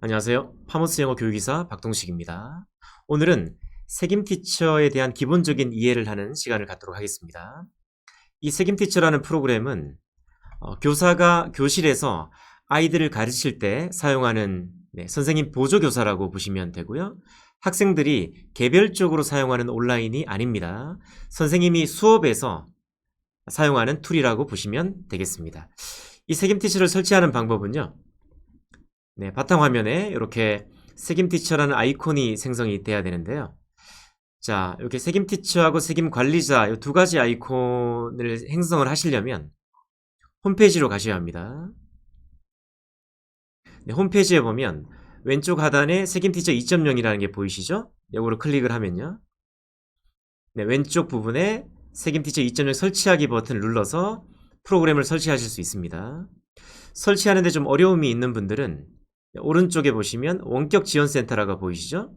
안녕하세요. 파머스 영어 교육이사 박동식입니다. 오늘은 책임티처에 대한 기본적인 이해를 하는 시간을 갖도록 하겠습니다. 이 책임티처라는 프로그램은 교사가 교실에서 아이들을 가르칠 때 사용하는 선생님 보조교사라고 보시면 되고요. 학생들이 개별적으로 사용하는 온라인이 아닙니다. 선생님이 수업에서 사용하는 툴이라고 보시면 되겠습니다. 이 책임티처를 설치하는 방법은요. 바탕화면에 이렇게 책임티처라는 아이콘이 생성이 돼야 되는데요. 자, 이렇게 책임티처하고 책임관리자 이 두 가지 아이콘을 행성을 하시려면 홈페이지로 가셔야 합니다. 홈페이지에 보면 왼쪽 하단에 책임티처 2.0이라는 게 보이시죠? 이거를 클릭을 하면요. 왼쪽 부분에 책임티처 2.0 설치하기 버튼을 눌러서 프로그램을 설치하실 수 있습니다. 설치하는데 좀 어려움이 있는 분들은 오른쪽에 보시면 원격 지원센터라고 보이시죠?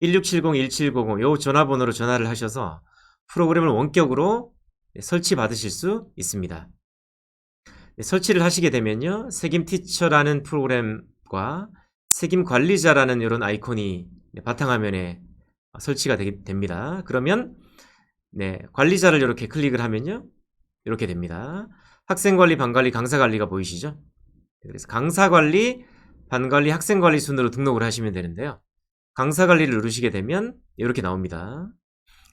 1670-1700 요 전화번호로 전화를 하셔서 프로그램을 원격으로 설치 받으실 수 있습니다. 설치를 하시게 되면요. 책임티처라는 프로그램과 책임관리자라는 이런 아이콘이 바탕화면에 설치가 됩니다. 그러면 관리자를 이렇게 클릭을 하면요. 이렇게 됩니다. 학생관리, 반관리, 강사관리가 보이시죠? 그래서 강사관리, 반관리, 학생관리 순으로 등록을 하시면 되는데요. 강사관리를 누르시게 되면 이렇게 나옵니다.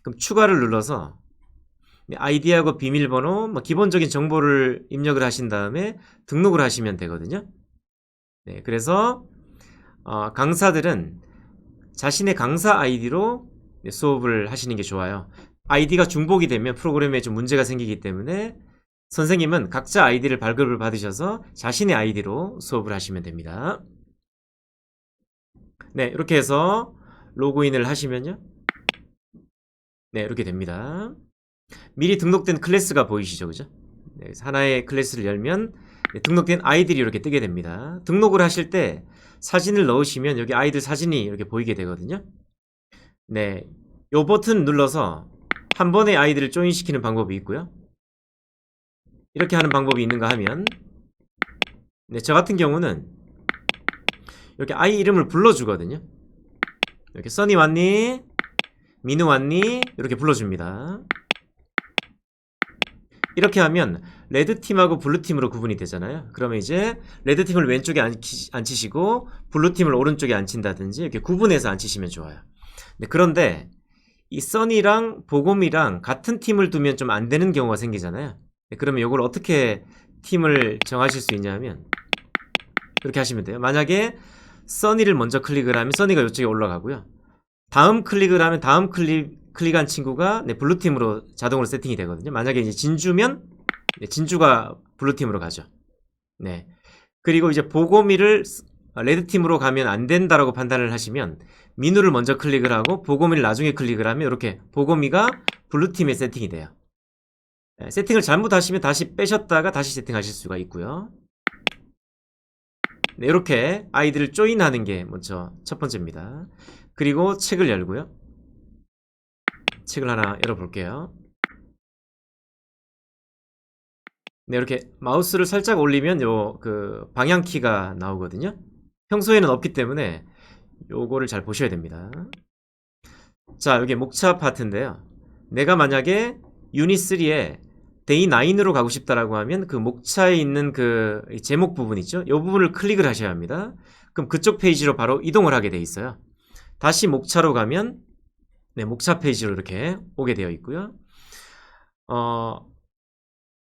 그럼 추가를 눌러서 아이디하고 비밀번호, 기본적인 정보를 입력을 하신 다음에 등록을 하시면 되거든요. 그래서 강사들은 자신의 강사 아이디로 수업을 하시는 게 좋아요. 아이디가 중복이 되면 프로그램에 좀 문제가 생기기 때문에 선생님은 각자 아이디를 발급을 받으셔서 자신의 아이디로 수업을 하시면 됩니다. 이렇게 해서 로그인을 하시면요. 이렇게 됩니다. 미리 등록된 클래스가 보이시죠? 그죠? 하나의 클래스를 열면 등록된 아이들이 이렇게 뜨게 됩니다. 등록을 하실 때 사진을 넣으시면 여기 아이들 사진이 이렇게 보이게 되거든요. 요 버튼 눌러서 한 번에 아이들을 조인시키는 방법이 있고요. 이렇게 하는 방법이 있는가 하면 저 같은 경우는 이렇게 아이 이름을 불러주거든요. 이렇게 써니 왔니? 민우 왔니? 이렇게 불러줍니다. 이렇게 하면 레드팀하고 블루팀으로 구분이 되잖아요. 그러면 이제 레드팀을 왼쪽에 앉히시고 블루팀을 오른쪽에 앉힌다든지 이렇게 구분해서 앉히시면 좋아요. 그런데 이 써니랑 보검이랑 같은 팀을 두면 좀 안 되는 경우가 생기잖아요. 그러면 이걸 어떻게 팀을 정하실 수 있냐면 이렇게 하시면 돼요. 만약에 써니를 먼저 클릭을 하면 써니가 이쪽에 올라가고요. 다음 클릭을 하면 다음 클릭한 친구가 블루팀으로 자동으로 세팅이 되거든요. 만약에 이제 진주면 진주가 블루팀으로 가죠. 그리고 이제 보고미를 레드팀으로 가면 안 된다라고 판단을 하시면 민우를 먼저 클릭을 하고 보고미를 나중에 클릭을 하면 이렇게 보고미가 블루팀에 세팅이 돼요. 세팅을 잘못하시면 다시 빼셨다가 다시 세팅하실 수가 있고요. 이렇게 아이들을 조인하는 게 먼저 첫 번째입니다. 그리고 책을 열고요. 책을 하나 열어볼게요. 이렇게 마우스를 살짝 올리면 요 방향키가 나오거든요. 평소에는 없기 때문에 요거를 잘 보셔야 됩니다. 자, 여기 목차 파트인데요. 내가 만약에 유닛 3에 데이 9으로 가고 싶다라고 하면 그 목차에 있는 그 제목 부분 있죠? 이 부분을 클릭을 하셔야 합니다. 그럼 그쪽 페이지로 바로 이동을 하게 돼 있어요. 다시 목차로 가면 목차 페이지로 이렇게 오게 되어 있고요.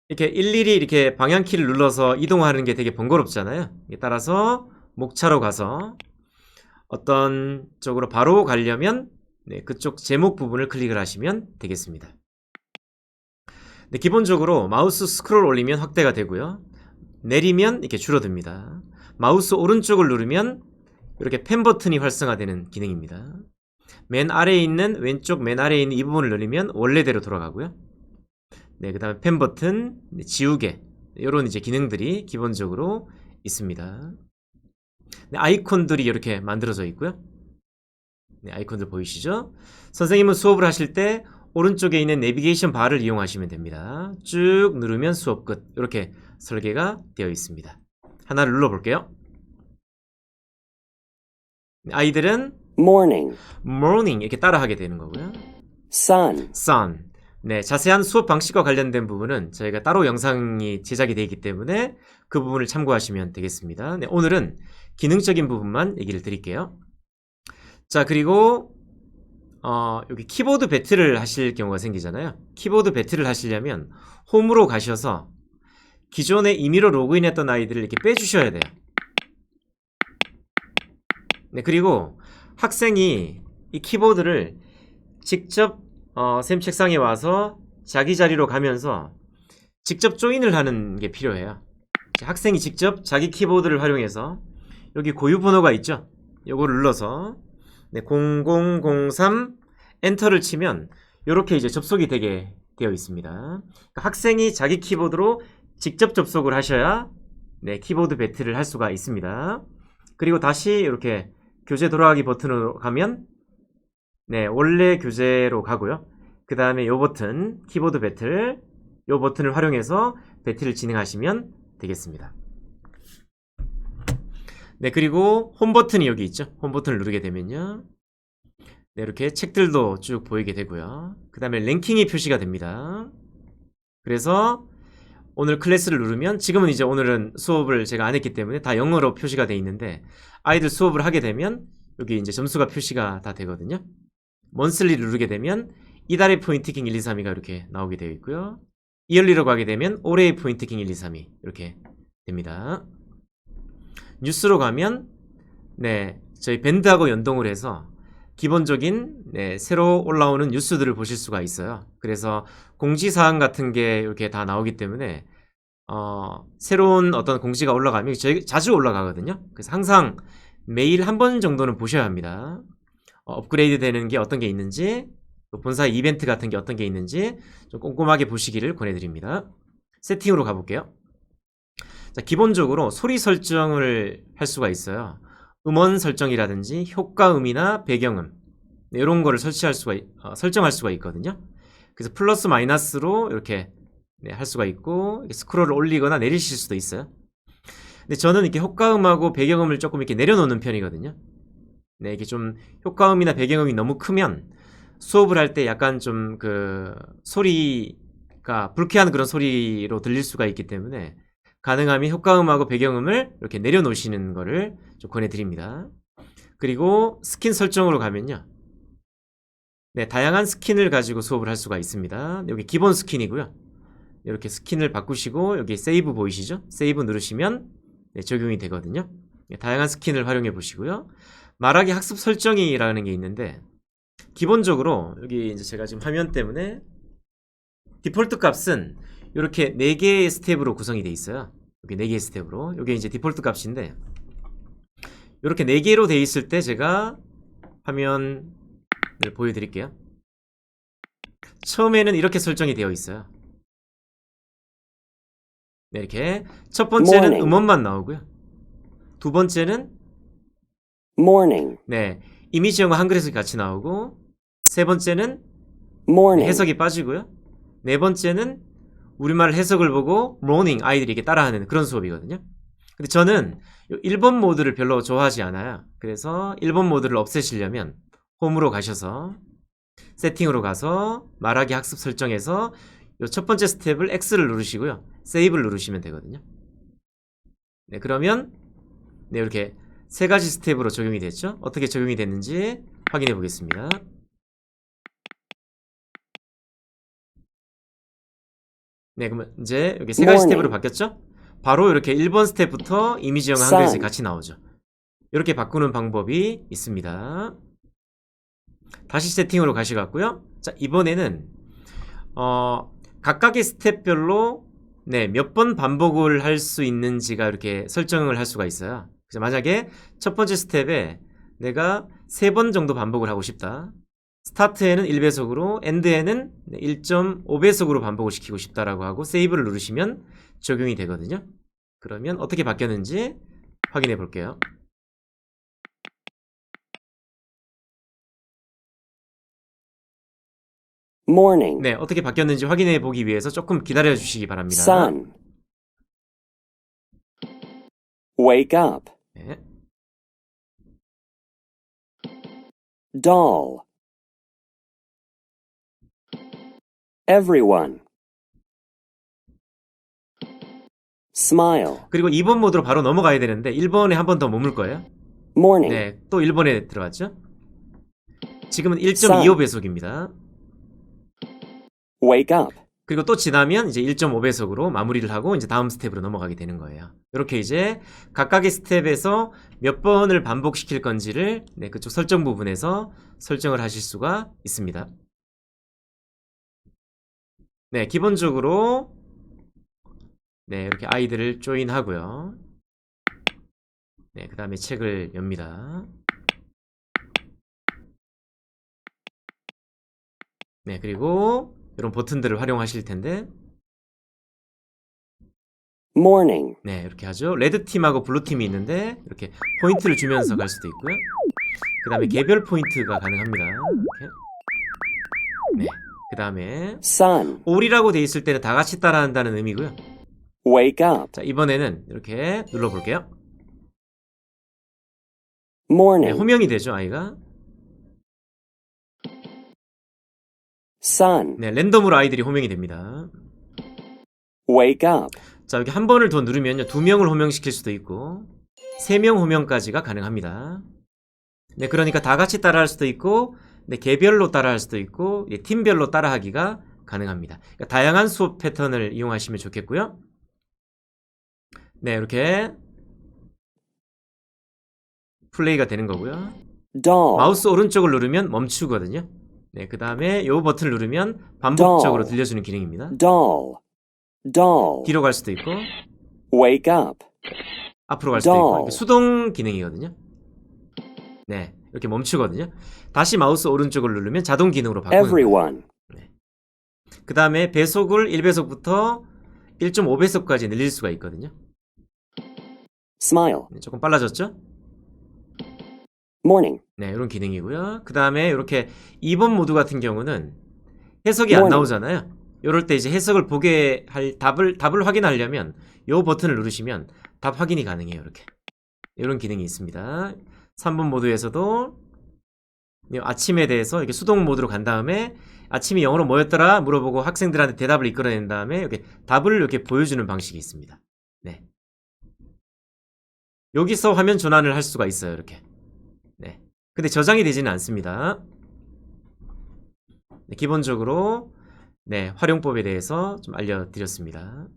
이렇게 일일이 이렇게 방향키를 눌러서 이동하는 게 되게 번거롭잖아요. 따라서 목차로 가서 어떤 쪽으로 바로 가려면 그쪽 제목 부분을 클릭을 하시면 되겠습니다. 기본적으로 마우스 스크롤 올리면 확대가 되고요. 내리면 이렇게 줄어듭니다. 마우스 오른쪽을 누르면 이렇게 펜 버튼이 활성화되는 기능입니다. 맨 아래에 있는 왼쪽 맨 아래에 있는 이 부분을 누르면 원래대로 돌아가고요. 그 다음에 펜 버튼, 지우개 이런 이제 기능들이 기본적으로 있습니다. 아이콘들이 이렇게 만들어져 있고요. 아이콘들 보이시죠? 선생님은 수업을 하실 때 오른쪽에 있는 내비게이션 바를 이용하시면 됩니다. 쭉 누르면 수업 끝. 이렇게 설계가 되어 있습니다. 하나를 눌러볼게요. 아이들은 morning, morning 이렇게 따라하게 되는 거고요. sun, sun. 네, 자세한 수업 방식과 관련된 부분은 저희가 따로 영상이 제작이 되어 있기 때문에 그 부분을 참고하시면 되겠습니다. 네, 오늘은 기능적인 부분만 얘기를 드릴게요. 자, 그리고 여기 키보드 배틀을 하실 경우가 생기잖아요. 키보드 배틀을 하시려면 홈으로 가셔서 기존에 임의로 로그인했던 아이들을 이렇게 빼주셔야 돼요. 네, 그리고 학생이 이 키보드를 직접 쌤 책상에 와서 자기 자리로 가면서 직접 조인을 하는 게 필요해요. 학생이 직접 자기 키보드를 활용해서 여기 고유 번호가 있죠. 요거를 눌러서 네, 0003 엔터를 치면 이렇게 이제 접속이 되게 되어 있습니다. 그러니까 학생이 자기 키보드로 직접 접속을 하셔야 네, 키보드 배틀을 할 수가 있습니다. 그리고 다시 이렇게 교재 돌아가기 버튼으로 가면 네, 원래 교재로 가고요. 그 다음에 이 버튼, 키보드 배틀, 이 버튼을 활용해서 배틀을 진행하시면 되겠습니다. 네, 그리고 홈 버튼이 여기 있죠. 홈 버튼을 누르게 되면요. 네, 이렇게 책들도 쭉 보이게 되고요. 그 다음에 랭킹이 표시가 됩니다. 그래서 오늘 클래스를 누르면 지금은 이제 오늘은 수업을 제가 안 했기 때문에 다 영어로 표시가 되어 있는데 아이들 수업을 하게 되면 여기 이제 점수가 표시가 다 되거든요. 먼슬리를 누르게 되면 이달의 포인트킹 1, 2, 3위가 이렇게 나오게 되어 있고요. 이얼리로 가게 되면 올해의 포인트킹 1, 2, 3위 이렇게 됩니다. 뉴스로 가면 네, 저희 밴드하고 연동을 해서 기본적인 네, 새로 올라오는 뉴스들을 보실 수가 있어요. 그래서 공지사항 같은 게 이렇게 다 나오기 때문에 새로운 어떤 공지가 올라가면 저희 자주 올라가거든요. 그래서 항상 매일 한 번 정도는 보셔야 합니다. 업그레이드 되는 게 어떤 게 있는지 또 본사 이벤트 같은 게 어떤 게 있는지 좀 꼼꼼하게 보시기를 권해드립니다. 세팅으로 가볼게요. 자, 기본적으로 소리 설정을 할 수가 있어요. 음원 설정이라든지 효과음이나 배경음 네, 이런 거를 설정할 수가 있거든요. 그래서 플러스 마이너스로 이렇게 네, 할 수가 있고 스크롤을 올리거나 내리실 수도 있어요. 근데 저는 이렇게 효과음하고 배경음을 조금 이렇게 내려놓는 편이거든요. 네, 이게 좀 효과음이나 배경음이 너무 크면 수업을 할 때 약간 좀 그 소리가 불쾌한 그런 소리로 들릴 수가 있기 때문에 가능하면 효과음하고 배경음을 이렇게 내려놓으시는 거를 좀 권해드립니다. 그리고 스킨 설정으로 가면요. 네, 다양한 스킨을 가지고 수업을 할 수가 있습니다. 여기 기본 스킨이고요. 이렇게 스킨을 바꾸시고 여기 세이브 보이시죠? 세이브 누르시면 네, 적용이 되거든요. 네, 다양한 스킨을 활용해 보시고요. 말하기 학습 설정이라는 게 있는데 기본적으로 여기 이제 제가 지금 화면 때문에 디폴트 값은 이렇게 4개의 스텝으로 구성이 되어 있어요. 여기 4개의 스텝으로. 이게 이제 디폴트 값인데 이렇게 4개로 되어 있을 때 제가 화면을 보여드릴게요. 처음에는 이렇게 설정이 되어 있어요. 네, 이렇게 첫 번째는 morning, 음원만 나오고요. 두 번째는 morning, 네, 이미지 영어 한글 해석이 같이 나오고 세 번째는 morning, 해석이 빠지고요. 네 번째는 우리말 해석을 보고 morning 아이들이 이렇게 따라하는 그런 수업이거든요. 근데 저는 1번 모드를 별로 좋아하지 않아요. 그래서 1번 모드를 없애시려면 홈으로 가셔서 세팅으로 가서 말하기 학습 설정에서 이 첫 번째 스텝을 X를 누르시고요. 세이브를 누르시면 되거든요. 네, 그러면 네, 이렇게 세 가지 스텝으로 적용이 됐죠. 어떻게 적용이 됐는지 확인해 보겠습니다. 네, 그러면 이제 여기 세 가지 스텝으로 바뀌었죠? 바로 이렇게 1번 스텝부터 이미지 영어 한글 해석이 같이 나오죠. 이렇게 바꾸는 방법이 있습니다. 다시 세팅으로 가셔갖고요. 자, 이번에는 각각의 스텝별로 네, 몇 번 반복을 할 수 있는지가 이렇게 설정을 할 수가 있어요. 그래서 만약에 첫 번째 스텝에 내가 3번 정도 반복을 하고 싶다. 스타트에는 1배속으로, 엔드에는 1.5배속으로 반복을 시키고 싶다라고 하고 세이브를 누르시면 적용이 되거든요. 그러면 어떻게 바뀌었는지 확인해 볼게요. morning, 네, 어떻게 바뀌었는지 확인해 보기 위해서 조금 기다려 주시기 바랍니다. sun, wake up, 네. doll. Everyone. Smile. 그리고 2번 모드로 바로 넘어가야 되는데 1번에 한 번 더 머물 거예요. Morning. 네, 또 1번에 들어갔죠. 지금은 1.25배속입니다. Wake up. 그리고 또 지나면 이제 1.5배속으로 마무리를 하고 이제 다음 스텝으로 넘어가게 되는 거예요. 이렇게 이제 각각의 스텝에서 몇 번을 반복시킬 건지를 네, 그쪽 설정 부분에서 설정을 하실 수가 있습니다. 네, 기본적으로 네, 이렇게 아이들을 조인하고요. 네, 그 다음에 책을 엽니다. 네, 그리고 이런 버튼들을 활용하실 텐데 Morning. 네, 이렇게 하죠. 레드 팀하고 블루 팀이 있는데 이렇게 포인트를 주면서 갈 수도 있고요. 그 다음에 개별 포인트가 가능합니다. 이렇게. 네, 그 다음에 Sun. all이라고 돼 있을 때는 다 같이 따라한다는 의미고요. Wake up. 자, 이번에는 이렇게 눌러볼게요. 네, Morning. 호명이 되죠, 아이가. Sun. 네, 랜덤으로 아이들이 호명이 됩니다. Wake up. 자, 여기 한 번을 더 누르면요, 2명을 호명시킬 수도 있고 3명 호명까지가 가능합니다. 네, 그러니까 다 같이 따라할 수도 있고 네, 개별로 따라할 수도 있고 예, 팀별로 따라하기가 가능합니다. 그러니까 다양한 수업 패턴을 이용하시면 좋겠고요. 네, 이렇게 플레이가 되는 거고요. Doll. 마우스 오른쪽을 누르면 멈추거든요. 네, 그 다음에 이 버튼을 누르면 반복적으로 들려주는 기능입니다. Doll. Doll. 뒤로 갈 수도 있고 Wake up. 앞으로 갈 수도 있고 doll. 이렇게 수동 기능이거든요. 네, 이렇게 멈추거든요. 다시 마우스 오른쪽을 누르면 자동 기능으로 바꾸는 거예요. Everyone. 그 다음에 배속을 1배속부터 1.5배속까지 늘릴 수가 있거든요. Smile. 네, 조금 빨라졌죠? Morning. 네, 이런 기능이고요. 그 다음에 이렇게 2번 모드 같은 경우는 해석이 안 뭐니? 나오잖아요. 이럴 때 이제 해석을 보게 할 답을 확인하려면 이 버튼을 누르시면 답 확인이 가능해요. 이렇게 이런 기능이 있습니다. 3번 모드에서도 아침에 대해서 이렇게 수동 모드로 간 다음에 아침이 영어로 뭐였더라 물어보고 학생들한테 대답을 이끌어낸 다음에 이렇게 답을 이렇게 보여주는 방식이 있습니다. 네. 여기서 화면 전환을 할 수가 있어요. 이렇게. 네. 근데 저장이 되지는 않습니다. 네, 기본적으로 네, 활용법에 대해서 좀 알려드렸습니다.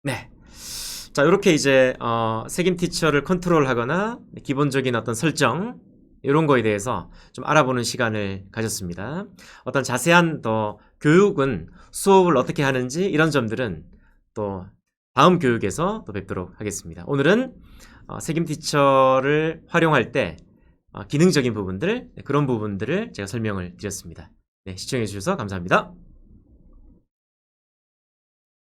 네. 자, 이렇게 이제 책임 티처를 컨트롤하거나 기본적인 어떤 설정 이런 거에 대해서 좀 알아보는 시간을 가졌습니다. 어떤 자세한 더 교육은 수업을 어떻게 하는지 이런 점들은 또 다음 교육에서 또 뵙도록 하겠습니다. 오늘은 책임 티처를 활용할 때 기능적인 부분들 그런 부분들을 제가 설명을 드렸습니다. 네, 시청해 주셔서 감사합니다.